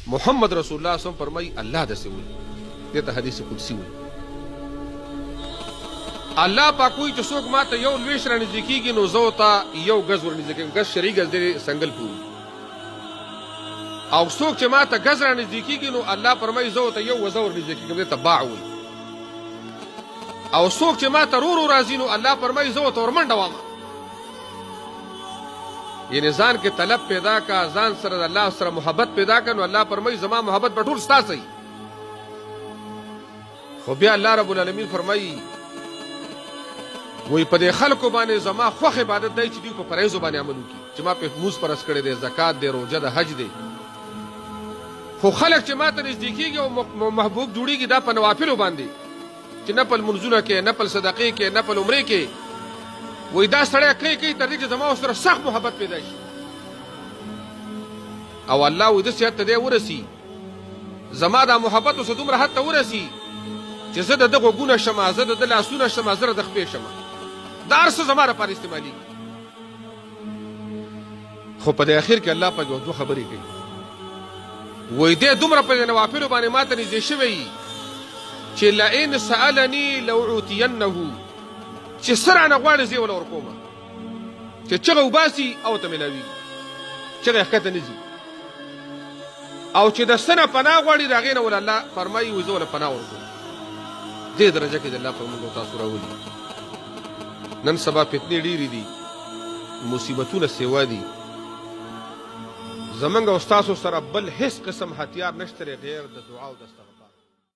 محمد رسول الله صلی الله علیه وسلم فرمایي الله داسې وایي، دې ته حدیث قدسي وایي. الله پاک وایي چې څوک ما ته یو لویشت رانږدې کېږي نو زه ورته یو ګز ورنږدې کېږم. ګز شرعي ګز دی سنګل پورې. او څوک چې ما ته ګز رانږدې کېږي نو الله فرمایي زه ورته یو وزه ورنږدې کېږم، دې ته باع وایي. او څوک چې ما ته رو راځي نو الله فرمایي زه ورته ورمنډه واما. یعنې ځان کې طلب پیدا کا، ځان سره د الله سره محبت پیدا کا، نو الله فرمایي زما محبت به ټول ستا سي. خو بیا الله رب العالمین فرمایي وایي په دې خلکو باندې زما خوښ عبادت دی چې دوی په فرایضو باندې عمل وکړي، چې ما په لمونځ فرض کړی دی، زکات دی، روژه ده، حج دی. خو خلک چې ما ته نږدې کېږي او محبوب جوړېږي دا په نوافلو باندې، چې نفل منځونه کې، نفل صدقې کې، نفل عمرې کې، وایي دا سړی کوي تر دې چې زما ورسره سخت محبت پیدا شي. او الله وایي داسې حد ته دی ورسي، زما دا محبت اوس دومره حد ته ورسي چې زه د ده غوږونه شمه، زه د ده لاسونه شمه، زه د خپې شمه، دا هر څه زما لپاره استعمالېږي. خو په دې اخر کې الله پاک یو دوه خبرې کوي. وایي دی دومره په دې نوافلو باندې ما ته نږدې شوی چې لئن سألني لأعطینه، چې څه رانه غواړي زه یې وله ورکومه، چې چغه وباسي او ته میلاویږي، چغه یې ښکته نه ځي. او چې د څه نه پناه غواړي د هغې نه وله الله فرمایي وایي زه وله پناه ورکوم. دې درجه کې د الله پر موږ او تاسو راولي. نن سبا فتنې ډېرې دي، مصیبتونه سیوا دي. زمونږ او ستاسو سره بل هیڅ قسم هتیار نشته غیر د دعا او د استغفار.